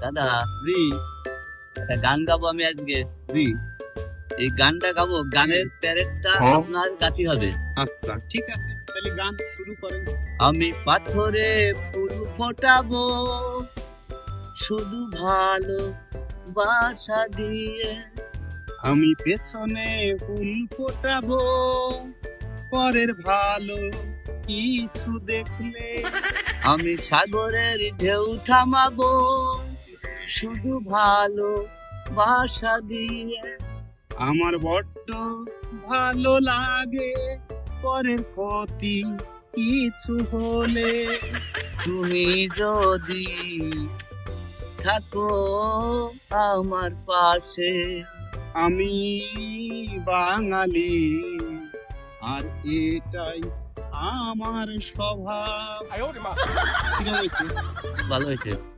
দাদা জি একটা গান গাবো আমি আজকে। জি এই গানটা গাবো, গানের প্যারেডটা আপনার কাছে হবে। আচ্ছা ঠিক আছে, তাহলে গান শুরু করেন। আমি পাথরে ফুল ফোটাবো শুধু ভালো বাসা দিয়ে। আমি পেছনে ফুল ফোটাবো পরের ভালো কিছু দেখলে। আমি সাগরের ঢেউ থামাবো শুধু ভালো বাসা দিয়ে। আমার বড্ড ভালো লাগে পরের ক্ষতি কিছু হলে। তুমি যদি থাকো আমার পাশে। আমি বাঙালি আর এটাই আমার স্বভাব। কিরম হয়েছে? ভালো হয়েছে।